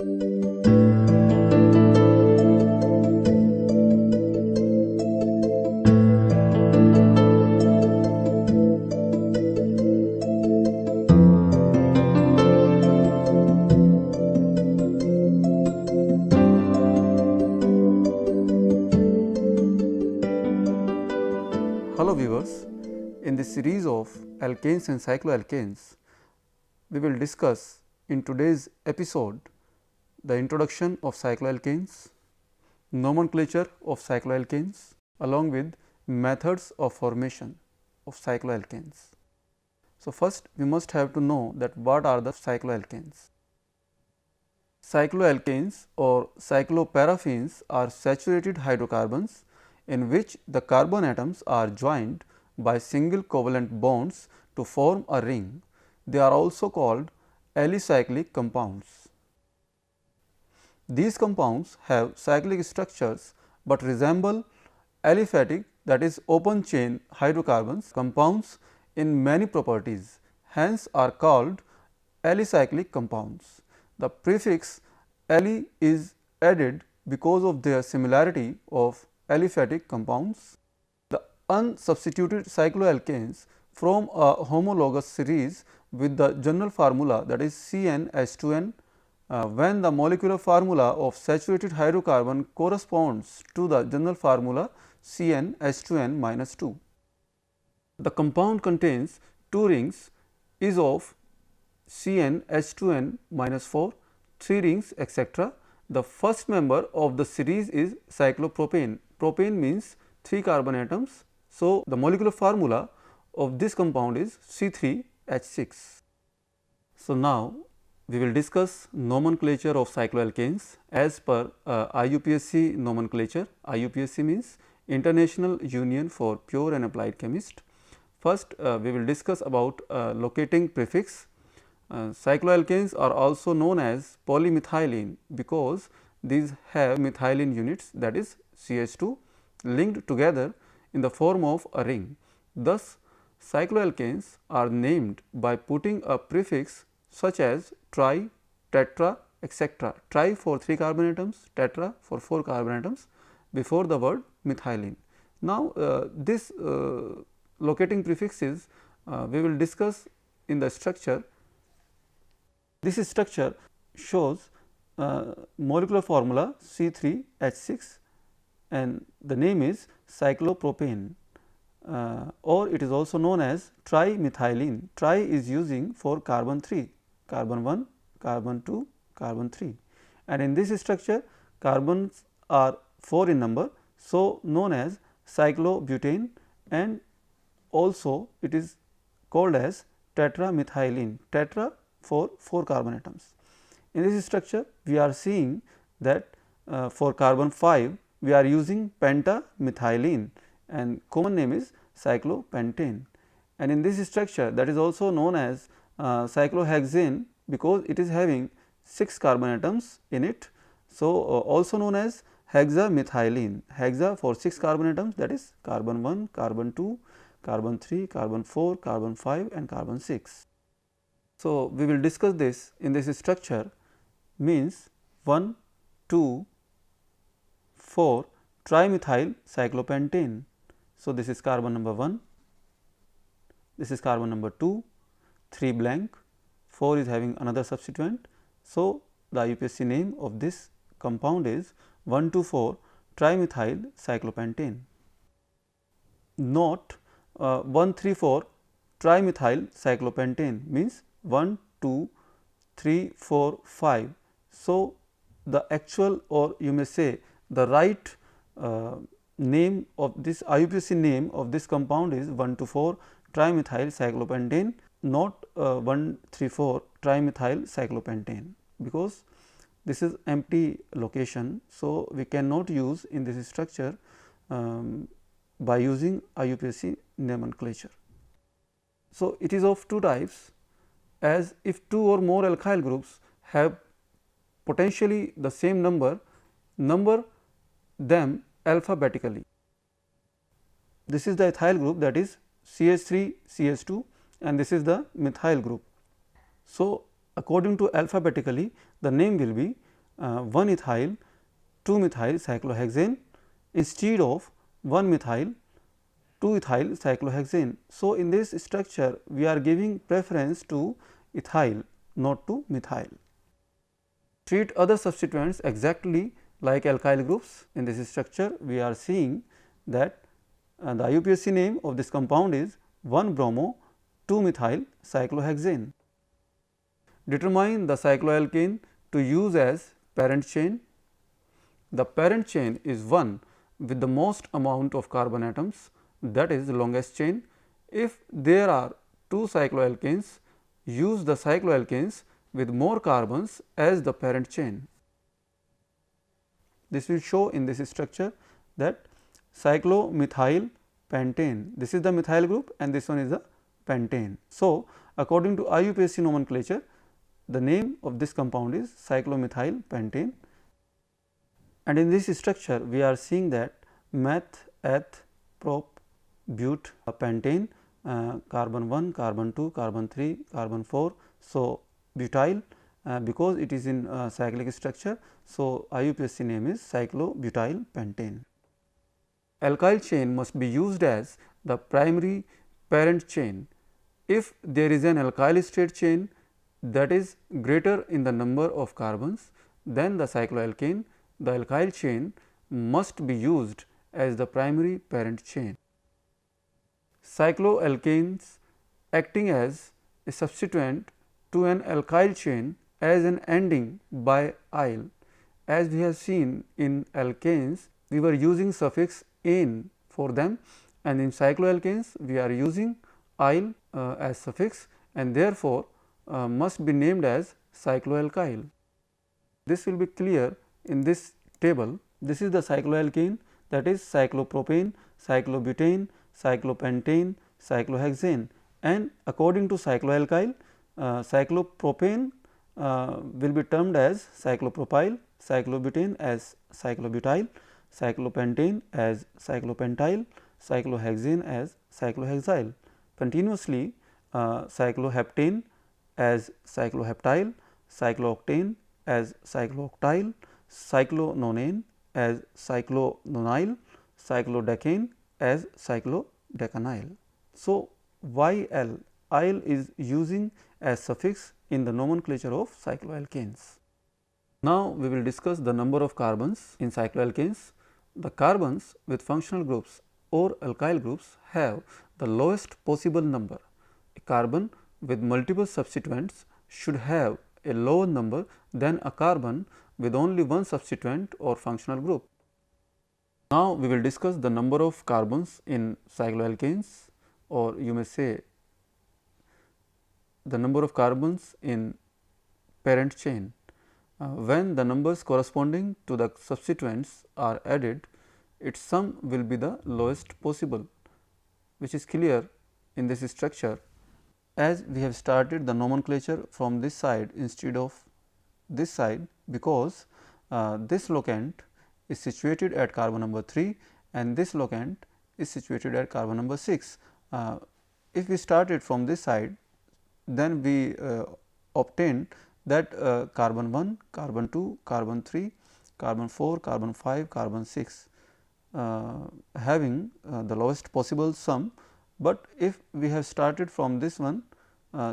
Hello viewers, in this series of alkanes and cycloalkanes, we will discuss in today's episode the introduction of cycloalkanes, nomenclature of cycloalkanes along with methods of formation of cycloalkanes. So, first we must have to know that what are the cycloalkanes. Cycloalkanes or cycloparaffins are saturated hydrocarbons in which the carbon atoms are joined by single covalent bonds to form a ring. They are also called alicyclic compounds. These compounds have cyclic structures, but resemble aliphatic, that is open chain hydrocarbons compounds in many properties, hence are called alicyclic compounds. The prefix ali is added because of their similarity of aliphatic compounds. The unsubstituted cycloalkanes form a homologous series with the general formula, that is CnH2n, when the molecular formula of saturated hydrocarbon corresponds to the general formula CnH2n minus 2. The compound contains two rings, is of CnH2n minus 4, 3 rings, etc. The first member of the series is cyclopropane. Propane means 3 carbon atoms. So, the molecular formula of this compound is C3H6. So, now we will discuss nomenclature of cycloalkanes as per IUPAC nomenclature. IUPAC means International Union for Pure and Applied Chemists. First, we will discuss about locating prefix. Cycloalkanes are also known as polymethylene because these have methylene units, that is CH2 linked together in the form of a ring. Thus, cycloalkanes are named by putting a prefix such as tri, tetra, etc. Tri for 3 carbon atoms, tetra for 4 carbon atoms before the word methylene. Now, this locating prefixes we will discuss in the structure. This structure shows molecular formula C3H6 and the name is cyclopropane, or it is also known as trimethylene. Tri is using for carbon 3, carbon 1, carbon 2, carbon 3, and in this structure carbons are 4 in number. So, known as cyclobutane, and also it is called as tetramethylene, tetra for 4 carbon atoms. In this structure we are seeing that for carbon 5 we are using pentamethylene and common name is cyclopentane, and in this structure that is also known as cyclohexane because it is having 6 carbon atoms in it. So, also known as hexamethylene, hexa for 6 carbon atoms, that is carbon 1, carbon 2, carbon 3, carbon 4, carbon 5 and carbon 6. So, we will discuss this in this structure means 1, 2, 4 trimethyl cyclopentane. So, this is carbon number 1, this is carbon number 2, 3 blank, 4 is having another substituent. So, the IUPAC name of this compound is 1,2,4 trimethyl cyclopentane. Note 1,3,4 trimethyl cyclopentane means 1, 2, 3, 4, 5. So, the actual, or you may say the right name of this IUPAC name of this compound is 1,2,4 trimethyl cyclopentane, not 1,3,4 trimethyl cyclopentane, because this is empty location. So, we cannot use in this structure by using IUPAC nomenclature. So, it is of two types, as if 2 or more alkyl groups have potentially the same number them alphabetically. This is the ethyl group, that is CH3 CH2, and this is the methyl group. So, according to alphabetically the name will be 1-ethyl 2-methyl cyclohexane instead of 1-methyl 2-ethyl cyclohexane. So, in this structure we are giving preference to ethyl, not to methyl. Treat other substituents exactly like alkyl groups. In this structure we are seeing that the IUPAC name of this compound is 1-bromo 2-methyl cyclohexane. Determine the cycloalkane to use as parent chain. The parent chain is one with the most amount of carbon atoms, that is the longest chain. If there are two cycloalkanes, use the cycloalkanes with more carbons as the parent chain. This will show in this structure that cyclomethyl pentane, this is the methyl group and this one is the pentane. So, according to IUPAC nomenclature, the name of this compound is cyclomethyl pentane, and in this structure we are seeing that meth, eth, prop, but, pentane, carbon 1, carbon 2, carbon 3, carbon 4. So, butyl, because it is in cyclic structure. So, IUPAC name is cyclobutyl pentane. Alkyl chain must be used as the primary parent chain. If there is an alkyl state chain that is greater in the number of carbons than the cycloalkane, the alkyl chain must be used as the primary parent chain. Cycloalkanes acting as a substituent to an alkyl chain as an ending by -yl. As we have seen in alkanes, we were using suffix -ane for them, and in cycloalkanes we are using -yl as suffix, and therefore, must be named as cycloalkyl. This will be clear in this table. This is the cycloalkane, that is cyclopropane, cyclobutane, cyclopentane, cyclohexane, and according to cycloalkyl, cyclopropane will be termed as cyclopropyl, cyclobutane as cyclobutyl, cyclopentane as cyclopentyl, cyclohexane as cyclohexyl. Continuously, cycloheptane as cycloheptyl, cyclooctane as cyclooctyl, cyclononane as cyclononyl, cyclodecane as cyclodecanyl. So, YL, yl is using as suffix in the nomenclature of cycloalkanes. Now, we will discuss the number of carbons in cycloalkanes. The carbons with functional groups or alkyl groups have the lowest possible number. A carbon with multiple substituents should have a lower number than a carbon with only one substituent or functional group. Now, we will discuss the number of carbons in cycloalkanes, or you may say the number of carbons in parent chain. When the numbers corresponding to the substituents are added, its sum will be the lowest possible, which is clear in this structure. As we have started the nomenclature from this side instead of this side, because this locant is situated at carbon number 3 and this locant is situated at carbon number 6. If we started from this side, then we obtained that carbon 1, carbon 2, carbon 3, carbon 4, carbon 5, carbon 6 having the lowest possible sum. But if we have started from this one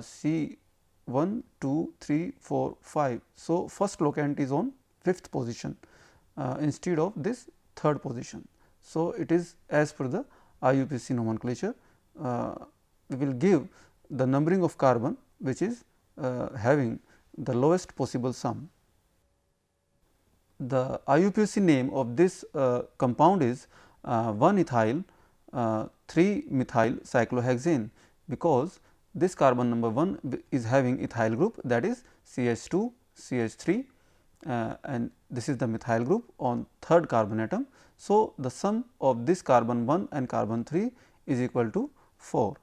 C 1, 2, 3, 4, 5. So, first locant is on 5th position instead of this 3rd position. So, it is as per the IUPAC nomenclature. We will give the numbering of carbon which is having the lowest possible sum. The IUPAC name of this compound is 1-ethyl 3-methyl cyclohexane, because this carbon number 1 is having ethyl group, that is CH2 CH3 and this is the methyl group on 3rd carbon atom. So, the sum of this carbon 1 and carbon 3 is equal to 4.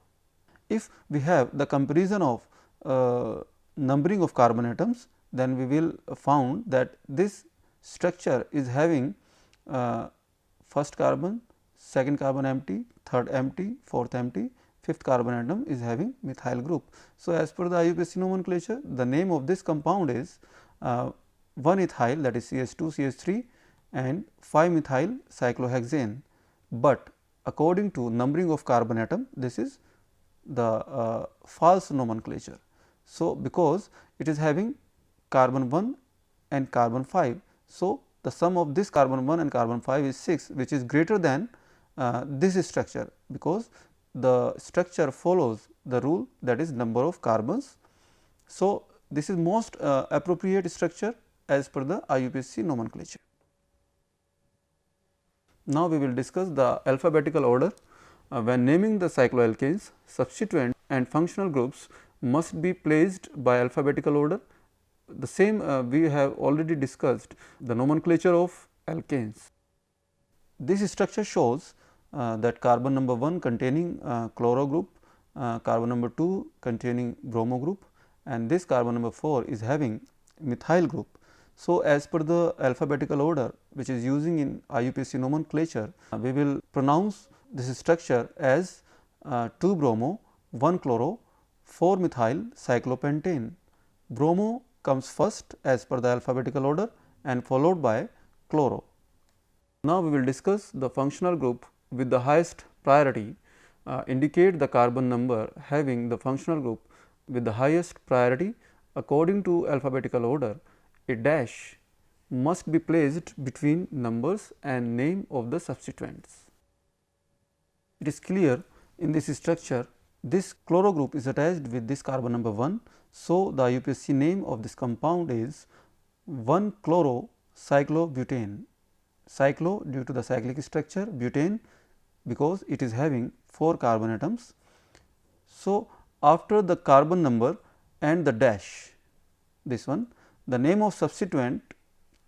If we have the comparison of numbering of carbon atoms, then we will found that this structure is having first carbon, second carbon empty, third empty, fourth empty, fifth carbon atom is having methyl group. So, as per the IUPAC nomenclature, the name of this compound is 1 ethyl, that is CH2 CH3 and 5 methyl cyclohexane, but according to numbering of carbon atom, this is the false nomenclature. So, because it is having carbon 1 and carbon 5. So, the sum of this carbon 1 and carbon 5 is 6, which is greater than this structure, because the structure follows the rule, that is number of carbons. So, this is most appropriate structure as per the IUPAC nomenclature. Now, we will discuss the alphabetical order. When naming the cycloalkanes, substituent and functional groups must be placed by alphabetical order. The same we have already discussed the nomenclature of alkanes. This structure shows that carbon number 1 containing chloro group, carbon number 2 containing bromo group, and this carbon number 4 is having methyl group. So, as per the alphabetical order which is using in IUPAC nomenclature, we will pronounce this structure as 2 bromo, 1 chloro, 4 methyl cyclopentane. Bromo comes first as per the alphabetical order and followed by chloro. Now, we will discuss the functional group with the highest priority. Indicate the carbon number having the functional group with the highest priority. According to alphabetical order, a dash must be placed between numbers and name of the substituents. It is clear in this structure, this chloro group is attached with this carbon number 1. So, the IUPAC name of this compound is 1 chloro cyclobutane. Cyclo due to the cyclic structure, butane because it is having 4 carbon atoms. So, after the carbon number and the dash, this one, the name of substituent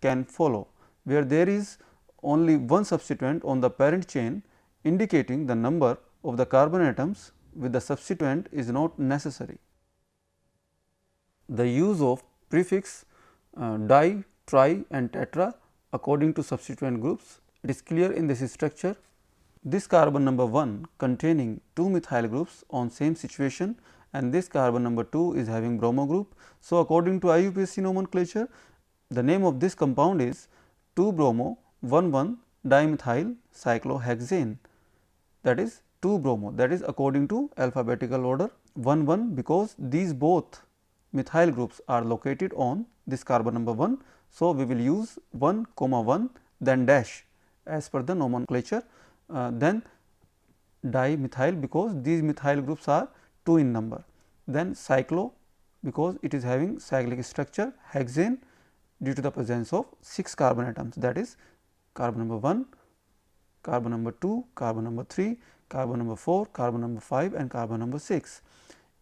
can follow, where there is only one substituent on the parent chain, indicating the number of the carbon atoms with the substituent is not necessary. The use of prefix di, tri and tetra according to substituent groups, it is clear in this structure. This carbon number 1 containing 2 methyl groups on same situation, and this carbon number 2 is having bromo group. So, according to IUPAC nomenclature, the name of this compound is 2 bromo 1,1 dimethyl cyclohexane, that is 2 bromo, that is according to alphabetical order 1,1, because these both methyl groups are located on this carbon number 1. So, we will use 1, 1 then dash as per the nomenclature, then dimethyl because these methyl groups are 2 in number, then cyclo because it is having cyclic structure, hexane due to the presence of 6 carbon atoms, that is carbon number 1, carbon number 2, carbon number 3, carbon number 4, carbon number 5 and carbon number 6.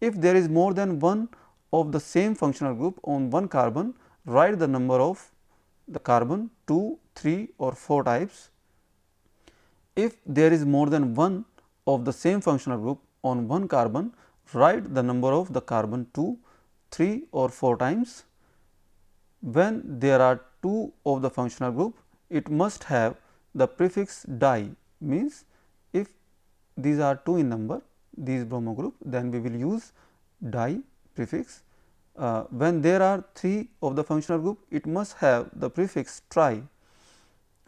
If there is more than one of the same functional group on one carbon, write the number of the carbon 2, 3 or 4 types. If there is more than one of the same functional group on one carbon, write the number of the carbon 2, 3 or 4 times. When there are 2 of the functional group, it must have the prefix di, means if these are 2 in number, these bromo group, then we will use di prefix. When there are 3 of the functional group, it must have the prefix tri.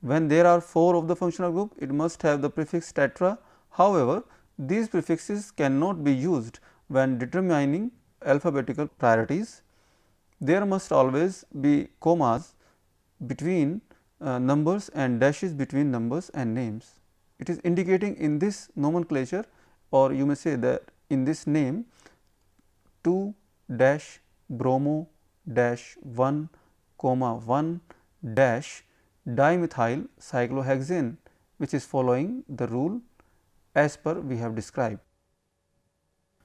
When there are 4 of the functional group, it must have the prefix tetra. However, these prefixes cannot be used when determining alphabetical priorities. There must always be commas between numbers and dashes between numbers and names. It is indicating in this nomenclature, or you may say that in this name 2 dash bromo dash 1 comma 1 dash dimethyl cyclohexane, which is following the rule as per we have described.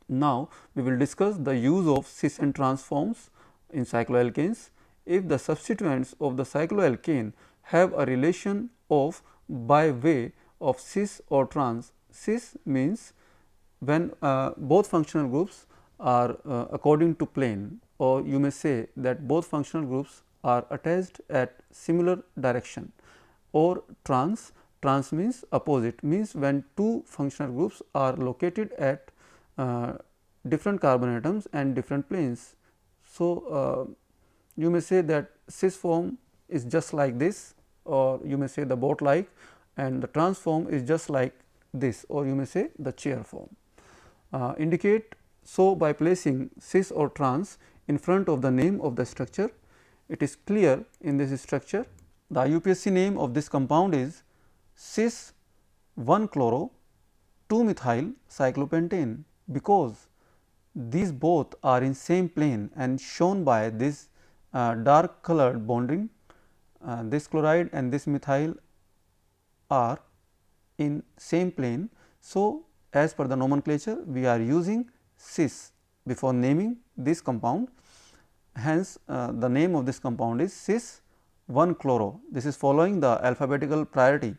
Now, we will discuss the use of cis and trans forms in cycloalkanes. If the substituents of the cycloalkane have a relation of by way of cis or trans. Cis means when both functional groups are according to plane, or you may say that both functional groups are attached at similar direction, or trans. Trans means opposite, means when two functional groups are located at different carbon atoms and different planes. So, you may say that cis form is just like this, or you may say the boat like, and the trans form is just like this, or you may say the chair form. Indicate so by placing cis or trans in front of the name of the structure. It is clear in this structure. The IUPAC name of this compound is cis 1-chloro 2-methyl cyclopentane, because these both are in same plane and shown by this dark colored bonding. This chloride and this methyl are in same plane. So, as per the nomenclature, we are using cis before naming this compound. Hence, the name of this compound is cis 1-chloro. This is following the alphabetical priority,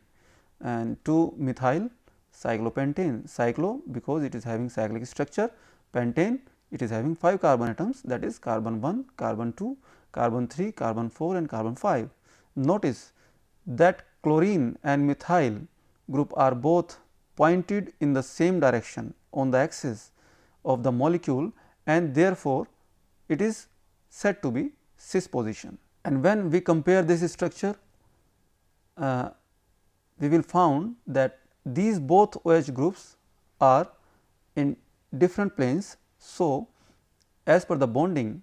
and 2-methyl cyclopentane. Cyclo because it is having cyclic structure, pentane it is having 5 carbon atoms, that is carbon 1, carbon 2, carbon 3, carbon 4 and carbon 5. Notice that chlorine and methyl group are both pointed in the same direction on the axis of the molecule, and therefore, it is said to be cis position. And when we compare this structure, we will found that these both OH groups are in different planes. So, as per the bonding,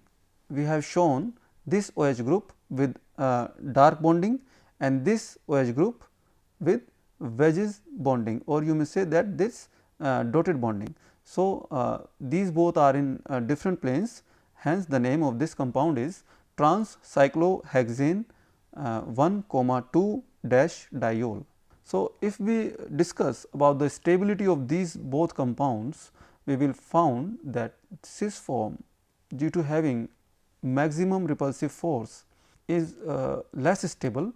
we have shown this OH group with dark bonding and this OH group with wedges bonding, or you may say that this dotted bonding. So, these both are in different planes, hence the name of this compound is trans cyclohexane 1,2 diol. So, if we discuss about the stability of these both compounds, we will found that cis form, due to having maximum repulsive force, is less stable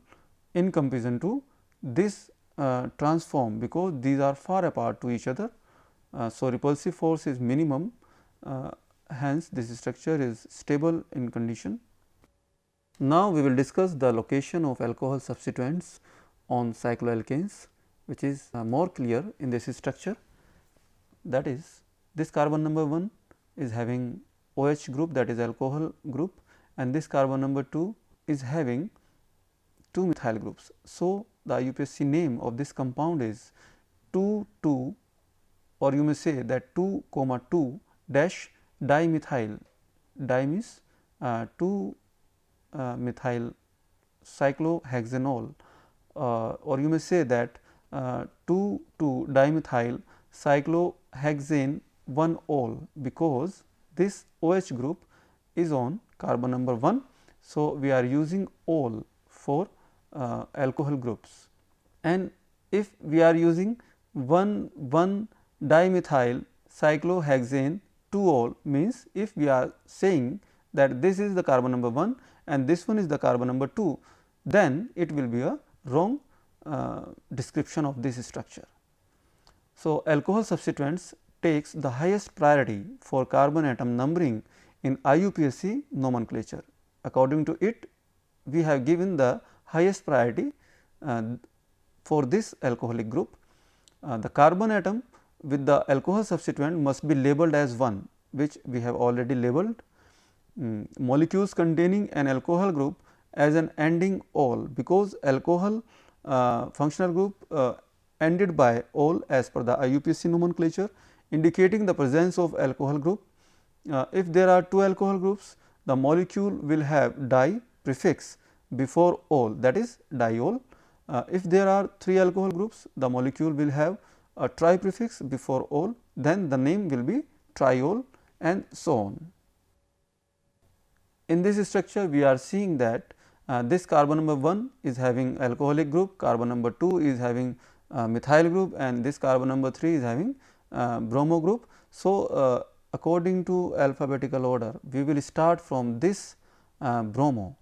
in comparison to this trans form, because these are far apart to each other. So, repulsive force is minimum, hence this structure is stable in condition. Now, we will discuss the location of alcohol substituents on cycloalkanes, which is more clear in this structure. That is, this carbon number 1 is having OH group, that is alcohol group, and this carbon number 2 is having 2 methyl groups. So, the IUPAC name of this compound is 2,2, or you may say that 2,2 dimethyl. Di means 2 methyl cyclohexanol, or you may say that 2,2 dimethyl cyclohexane 1-ol, because this OH group is on carbon number 1. So, we are using ol for alcohol groups, and if we are using 1,1-dimethyl cyclohexane 2-ol, means if we are saying that this is the carbon number 1 and this one is the carbon number 2, then it will be a wrong description of this structure. So, alcohol substituents takes the highest priority for carbon atom numbering in IUPAC nomenclature. According to it, we have given the highest priority for this alcoholic group. The carbon atom with the alcohol substituent must be labeled as 1, which we have already labeled. Molecules containing an alcohol group as an ending ol, because alcohol functional group ended by ol as per the IUPAC nomenclature, indicating the presence of alcohol group. If there are 2 alcohol groups, the molecule will have di prefix before ol, that is diol. If there are 3 alcohol groups, the molecule will have a tri prefix before ol, then the name will be triol, and so on. In this structure, we are seeing that this carbon number 1 is having alcoholic group, carbon number 2 is having methyl group, and this carbon number 3 is having bromo group. So, according to alphabetical order, we will start from this bromo.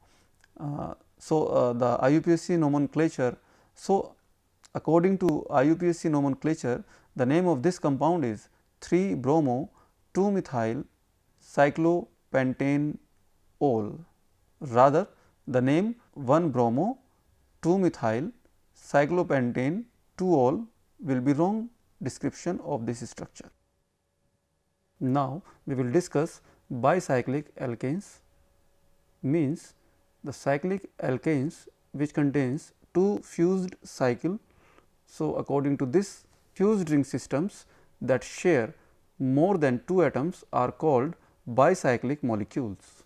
The IUPAC nomenclature. So, according to IUPAC nomenclature, the name of this compound is 3 bromo 2 methyl cyclopentane ol. Rather, the name 1 bromo 2 methyl cyclopentane 2 ol will be wrong description of this structure. Now, we will discuss bicyclic alkanes. means the cyclic alkanes which contains two fused cycle. So, according to this, fused ring systems that share more than 2 atoms are called bicyclic molecules.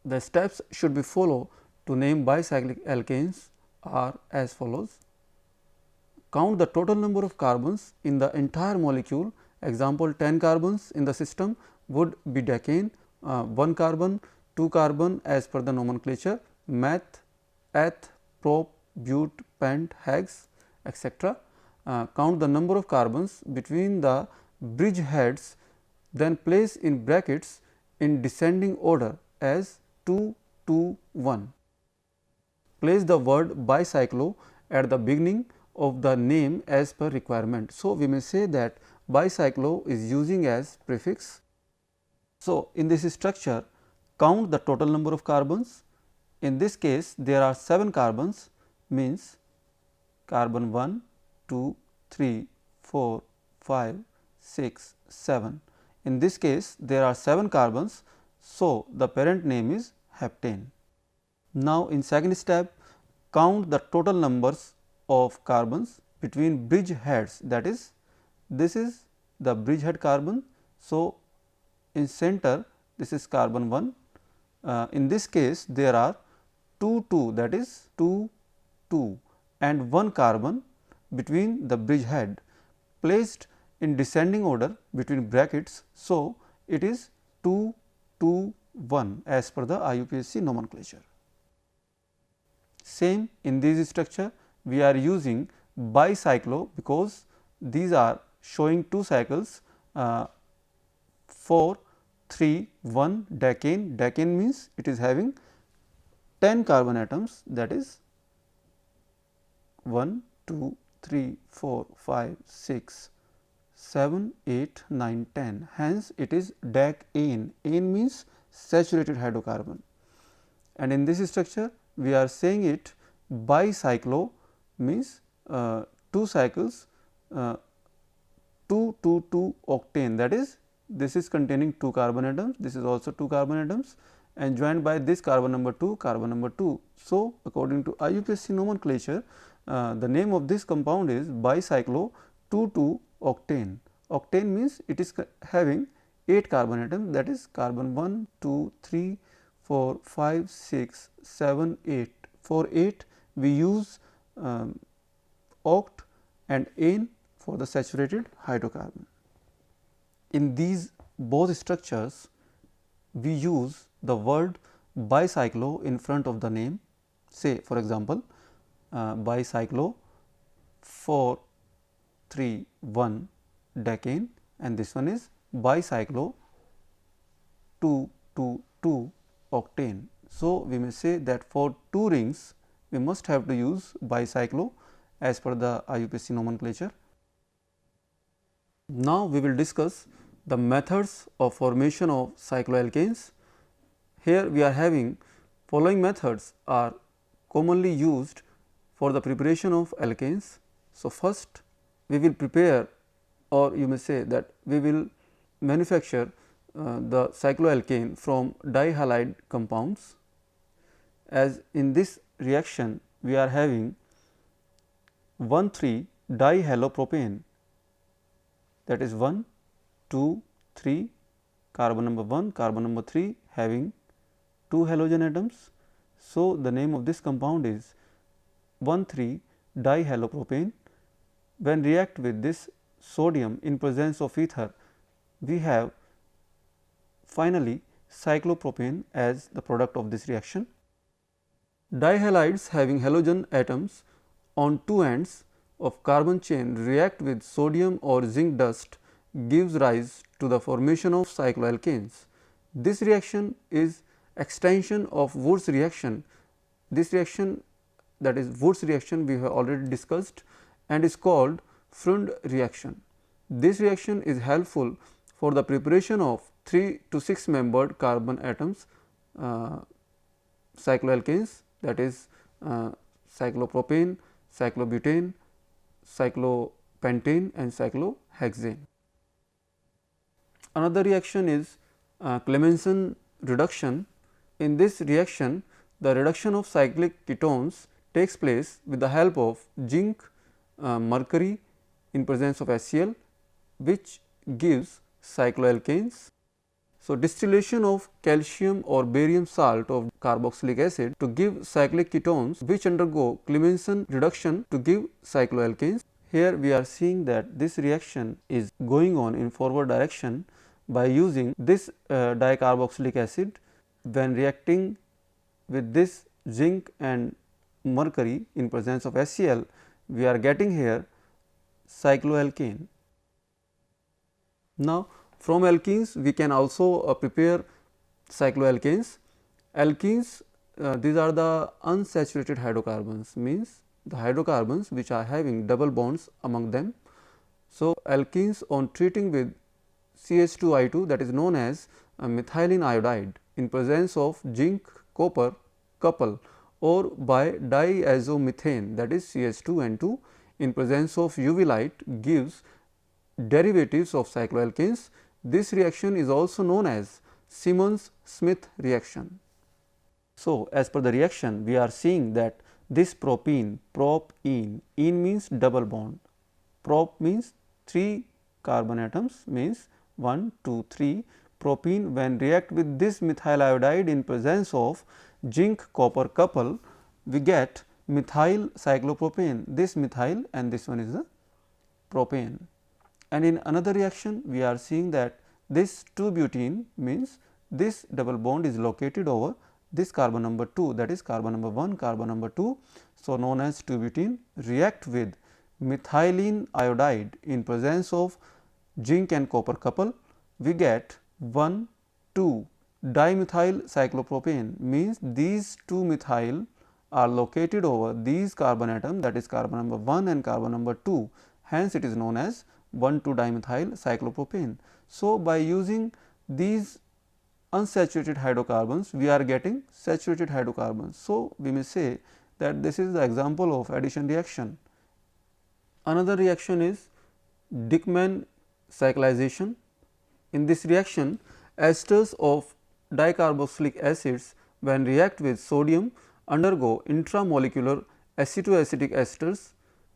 The steps should be followed to name bicyclic alkanes are as follows. Count the total number of carbons in the entire molecule. Example, 10 carbons in the system would be decane, 1 carbon, 2 carbon as per the nomenclature, meth, eth, prop, but, pent, hex, etc. Count the number of carbons between the bridge heads, then place in brackets in descending order as 2, 2, 1. Place the word bicyclo at the beginning of the name as per requirement. So, we may say that bicyclo is using as prefix. So, in this structure, count the total number of carbons. In this case, there are 7 carbons, means carbon 1, 2, 3, 4, 5, 6, 7. In this case, there are 7 carbons. So, the parent name is heptane. Now, in second step, count the total numbers of carbons between bridge heads, that is, this is the bridge head carbon. So, in center this is carbon 1. In this case, there are 2, 2, that is 2, 2 and 1 carbon between the bridge head placed in descending order between brackets. So, it is 2, 2, 1 as per the IUPAC nomenclature. Same in this structure, we are using bicyclo because these are showing 2 cycles, 4, 3, 1 decane. Decane means it is having 10 carbon atoms, that is 1, 2, 3, 4, 5, 6, 7, 8, 9, 10. Hence, it is decane. Ane means saturated hydrocarbon, and in this structure we are saying it bicyclo means 2 cycles, 2, 2, 2 octane, that is this is containing 2 carbon atoms, this is also 2 carbon atoms and joined by this carbon number 2, carbon number 2. So, according to IUPAC nomenclature, the name of this compound is bicyclo 2,2 octane. Octane means it is having 8 carbon atoms, that is carbon 1, 2, 3, 4, 5, 6, 7, 8. For 8 we use oct and ane for the saturated hydrocarbon. In these both structures, we use the word bicyclo in front of the name. Say for example, bicyclo 4, 3, 1 decane and this one is bicyclo 2, 2, 2 octane. So, we may say that for 2 rings we must have to use bicyclo as per the IUPAC nomenclature. Now, we will discuss the methods of formation of cycloalkanes. Here we are having following methods are commonly used for the preparation of alkanes. So, first we will prepare, or you may say that we will manufacture the cycloalkane from dihalide compounds. As in this reaction we are having 1,3 dihalopropane, that is 1, 2, 3 carbon number 1, carbon number 3 having 2 halogen atoms. So, the name of this compound is 1,3 dihalopropane. When react with this sodium in presence of ether, we have finally cyclopropane as the product of this reaction. Dihalides having halogen atoms on 2 ends of carbon chain react with sodium or zinc dust gives rise to the formation of cycloalkanes. This reaction is extension of Wood's reaction. This reaction, that is Wood's reaction, we have already discussed and is called Freund reaction. This reaction is helpful for the preparation of 3 to 6 membered carbon atoms, cycloalkanes, that is cyclopropane, cyclobutane, cyclopentane and cyclohexane. Another reaction is Clemmensen reduction. In this reaction, the reduction of cyclic ketones takes place with the help of zinc, mercury in presence of HCl, which gives cycloalkanes. So, distillation of calcium or barium salt of carboxylic acid to give cyclic ketones, which undergo Clemmensen reduction to give cycloalkanes. Here we are seeing that this reaction is going on in forward direction by using this dicarboxylic acid when reacting with this zinc and mercury in presence of HCl. We are getting here cycloalkane. Now, from alkenes we can also prepare cycloalkanes. Alkenes, these are the unsaturated hydrocarbons, means the hydrocarbons which are having double bonds among them. So, alkenes on treating with CH2I2, that is known as methylene iodide in presence of zinc copper couple, or by diazomethane, that is CH2N2 in presence of UV light, gives derivatives of cycloalkanes. This reaction is also known as Simmons-Smith reaction. So, as per the reaction, we are seeing that this propene, prop-ene, ene means double bond, prop means 3 carbon atoms, means 1, 2, 3. Propene when react with this methyl iodide in presence of zinc copper couple, we get methyl cyclopropane, this methyl and this one is the propane. And in another reaction we are seeing that this 2-butene means this double bond is located over this carbon number 2, that is carbon number 1, carbon number 2. So, known as 2-butene react with methylene iodide in presence of zinc and copper couple, we get 1, 2 dimethyl cyclopropane, means these 2 methyl are located over these carbon atom, that is carbon number 1 and carbon number 2. Hence, it is known as 1,2 dimethyl cyclopropane. So, by using these unsaturated hydrocarbons, we are getting saturated hydrocarbons. So, we may say that this is the example of addition reaction. Another reaction is Dieckmann cyclization. In this reaction, esters of dicarboxylic acids when react with sodium undergo intramolecular acetoacetic esters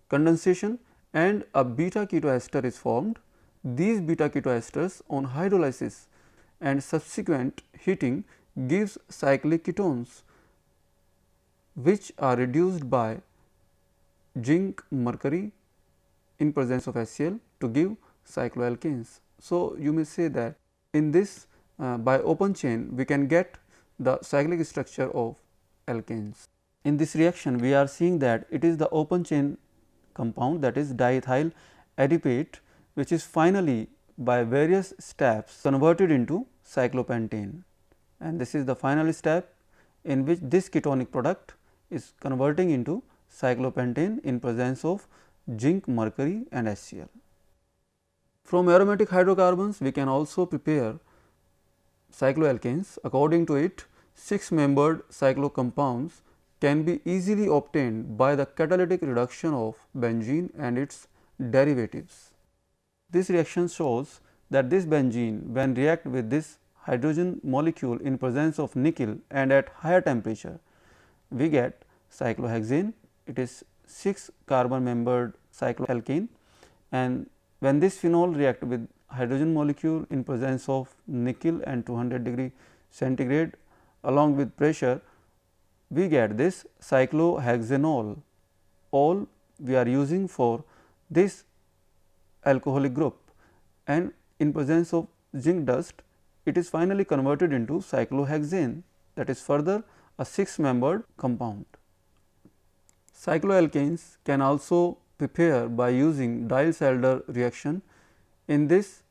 condensation and a beta ketoester is formed. These beta ketoesters on hydrolysis and subsequent heating gives cyclic ketones, which are reduced by zinc mercury in presence of HCl to give cycloalkanes. So, you may say that in this by open chain we can get the cyclic structure of alkanes. In this reaction we are seeing that it is the open chain compound, that is diethyl adipate, which is finally by various steps converted into cyclopentane, and this is the final step in which this ketonic product is converting into cyclopentane in presence of zinc, mercury and HCl. From aromatic hydrocarbons we can also prepare cycloalkanes. According to it, 6-membered cyclocompounds can be easily obtained by the catalytic reduction of benzene and its derivatives. This reaction shows that this benzene when react with this hydrogen molecule in presence of nickel and at higher temperature, we get cyclohexane. It is 6 carbon membered cycloalkane, and when this phenol react with hydrogen molecule in presence of nickel and 200 degree centigrade along with pressure, we get this cyclohexanol. All we are using for this alcoholic group, and in presence of zinc dust it is finally converted into cyclohexane, that is further a 6-membered compound. Cycloalkanes can also prepare by using Diels-Alder reaction. In this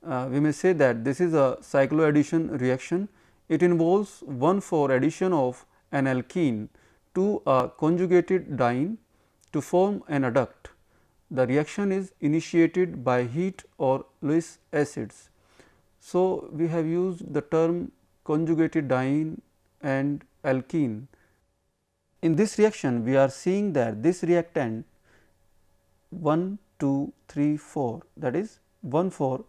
we may say that this is a cycloaddition reaction. It involves 1,4 addition of an alkene to a conjugated diene to form an adduct. The reaction is initiated by heat or Lewis acids. So, we have used the term conjugated diene and alkene. In this reaction we are seeing that this reactant 1, 2, 3, 4, that is 1,4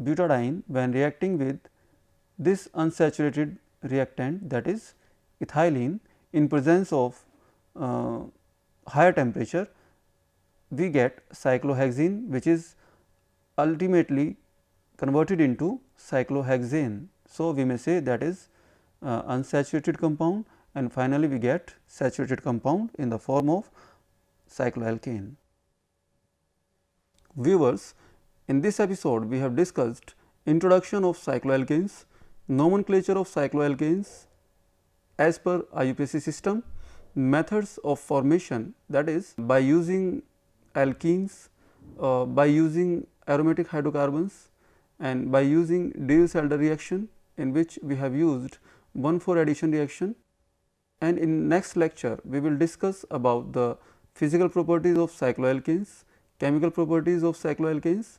butadiene when reacting with this unsaturated reactant, that is ethylene, in presence of higher temperature, we get cyclohexene, which is ultimately converted into cyclohexane. So, we may say that is unsaturated compound, and finally, we get saturated compound in the form of cycloalkane. Viewers, in this episode we have discussed introduction of cycloalkanes, nomenclature of cycloalkanes as per IUPAC system, methods of formation, that is by using alkenes, by using aromatic hydrocarbons, and by using Diels-Alder reaction, in which we have used 1,4 addition reaction. And in next lecture we will discuss about the physical properties of cycloalkanes, chemical properties of cycloalkanes,